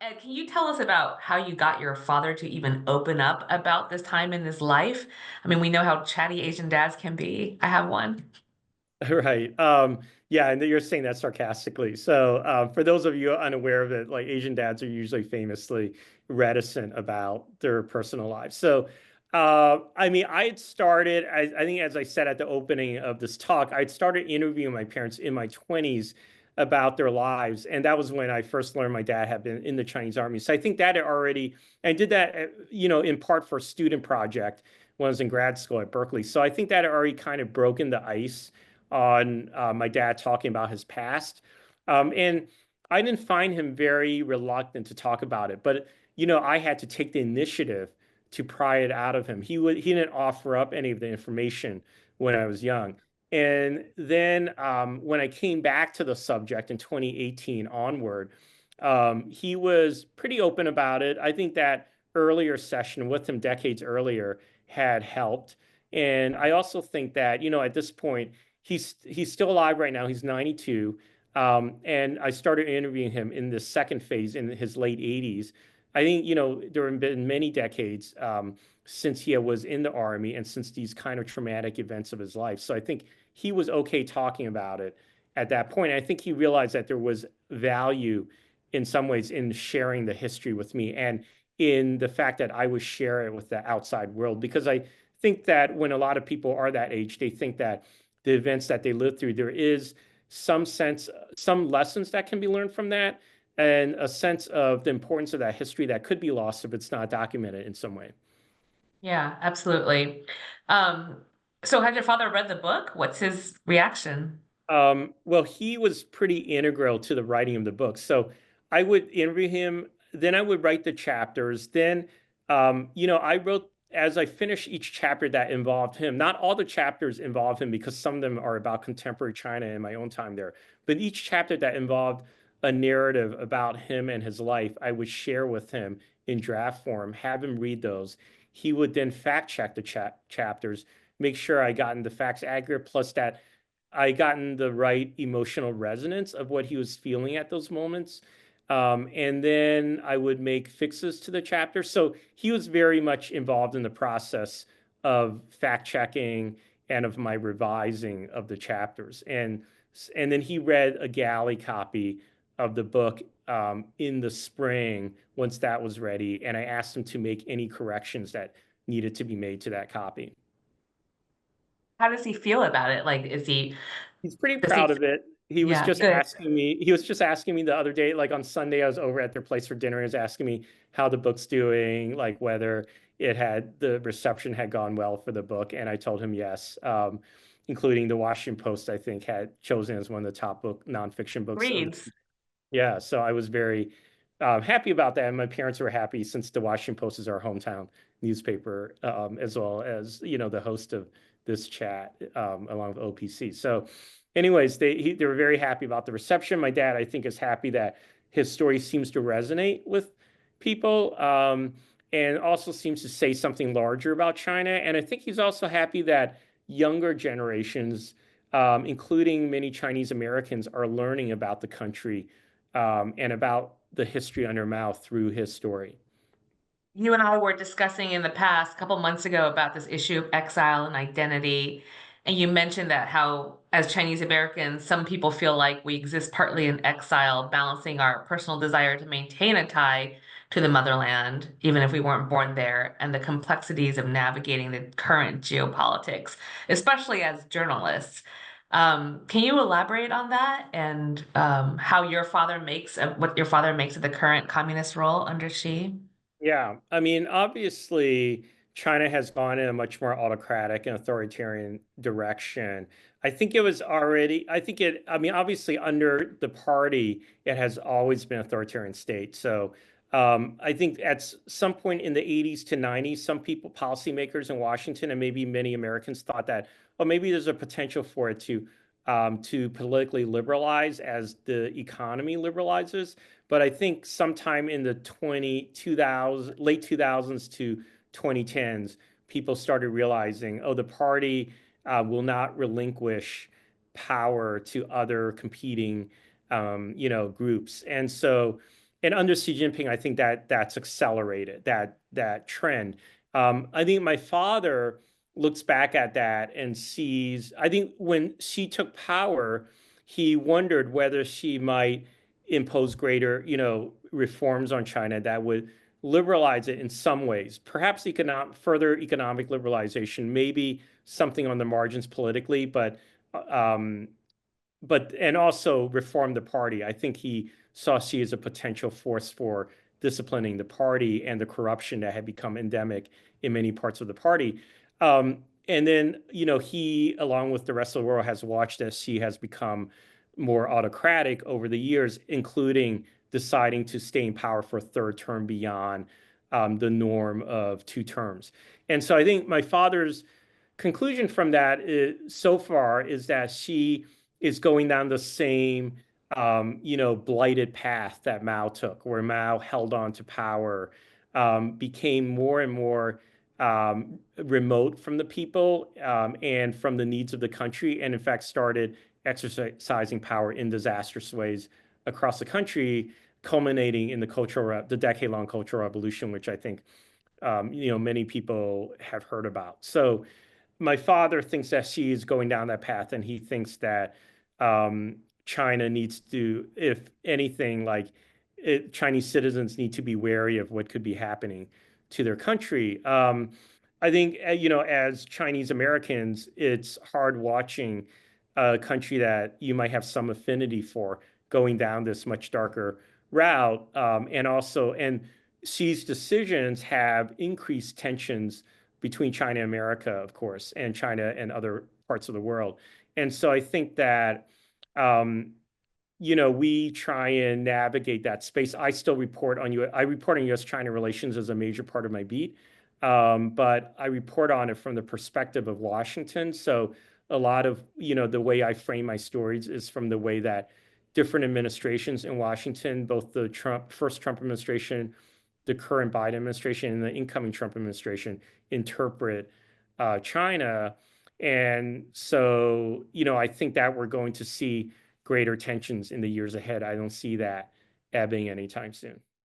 Ed, can you tell us about how you got your father to even open up about this time in his life? I mean, we know how chatty Asian dads can be. I have one. Right. Yeah, and you're saying that sarcastically. So, for those of you unaware of it, like Asian dads are usually famously reticent about their personal lives. So, I mean, I had started, I think, as I said at the opening of this talk, I'd started interviewing my parents in my 20s about their lives. And that was when I first learned my dad had been in the Chinese army. So I think that had already, I did that, in part for a student project when I was in grad school at Berkeley. So I think that had already kind of broken the ice on my dad talking about his past. And I didn't find him very reluctant to talk about it, but I had to take the initiative to pry it out of him. He didn't offer up any of the information when I was young. And then when I came back to the subject in 2018 onward, he was pretty open about it. I think that earlier session with him decades earlier had helped. And I also think that, at this point, he's still alive right now. He's 92. And I started interviewing him in the second phase in his late 80s. I think, there have been many decades since he was in the army and since these kind of traumatic events of his life. So I think he was okay talking about it at that point. I think he realized that there was value in some ways in sharing the history with me and in the fact that I would share it with the outside world. Because I think that when a lot of people are that age, they think that the events that they live through, there is some sense, some lessons that can be learned from that, and a sense of the importance of that history that could be lost if it's not documented in some way. Yeah, absolutely. Um, so had your father read the book? What's his reaction? Well, he was pretty integral to the writing of the book. So I would interview him, then I would write the chapters. Then, I wrote as I finished each chapter that involved him. Not all the chapters involve him because some of them are about contemporary China in my own time there. But each chapter that involved a narrative about him and his life, I would share with him in draft form, have him read those. He would then fact check the chapters, make sure I gotten the facts accurate, plus that I gotten the right emotional resonance of what he was feeling at those moments. And then I would make fixes to the chapter. So he was very much involved in the process of fact checking and of my revising of the chapters. And then he read a galley copy of the book in the spring once that was ready. And I asked him to make any corrections that needed to be made to that copy. How does he feel about it? Like, He's pretty does he, proud of it. yeah, good. He was just asking me the other day, like on Sunday, I was over at their place for dinner. He was asking me how the book's doing, like whether the reception had gone well for the book. And I told him yes, including the Washington Post, I think, had chosen as one of the top nonfiction books of the. Reads. Yeah, so I was very happy about that. And my parents were happy since the Washington Post is our hometown newspaper, as well as, the host of this chat, along with OPC. So anyways, they were very happy about the reception. My dad, I think, is happy that his story seems to resonate with people, and also seems to say something larger about China. And I think he's also happy that younger generations, including many Chinese Americans, are learning about the country and about the history under mouth through his story. You and I were discussing in the past, a couple months ago, about this issue of exile and identity. And you mentioned that how, as Chinese Americans, some people feel like we exist partly in exile, balancing our personal desire to maintain a tie to the motherland, even if we weren't born there, and the complexities of navigating the current geopolitics, especially as journalists. Can you elaborate on that and how your father makes what your father makes of the current communist role under Xi? Yeah, I mean, obviously, China has gone in a much more autocratic and authoritarian direction. I mean, obviously, under the party, it has always been an authoritarian state. So I think at some point in the 80s to 90s, some people, policymakers in Washington, and maybe many Americans thought that, well, maybe there's a potential for it to politically liberalize as the economy liberalizes. But I think sometime in the 2000, late 2000s to 2010s, people started realizing, oh, the party will not relinquish power to other competing, groups. And so and under Xi Jinping, I think that that's accelerated that trend. I think my father looks back at that and sees, I think when she took power, he wondered whether she might impose greater, reforms on China that would liberalize it in some ways, perhaps further economic liberalization, maybe something on the margins politically, um, and also reform the party. I think he saw Xi as a potential force for disciplining the party and the corruption that had become endemic in many parts of the party. And then, he, along with the rest of the world, has watched as Xi has become more autocratic over the years, including deciding to stay in power for a third term beyond the norm of 2 terms. And so I think my father's conclusion from that so far is that Xi is going down the same, blighted path that Mao took, where Mao held on to power, became more and more remote from the people and from the needs of the country, and in fact started exercising power in disastrous ways across the country, culminating in the decade-long cultural revolution, which I think many people have heard about. So my father thinks that Xi is going down that path, and he thinks that China needs to, if anything, Chinese citizens need to be wary of what could be happening to their country. I think, as Chinese Americans, it's hard watching a country that you might have some affinity for going down this much darker route. And Xi's decisions have increased tensions between China and America, of course, and China and other parts of the world. And so I think that, we try and navigate that space. I report on U.S.-China relations as a major part of my beat, but I report on it from the perspective of Washington. So a lot of, the way I frame my stories is from the way that different administrations in Washington, both the first Trump administration, the current Biden administration, and the incoming Trump administration interpret China. And so, I think that we're going to see greater tensions in the years ahead. I don't see that ebbing anytime soon.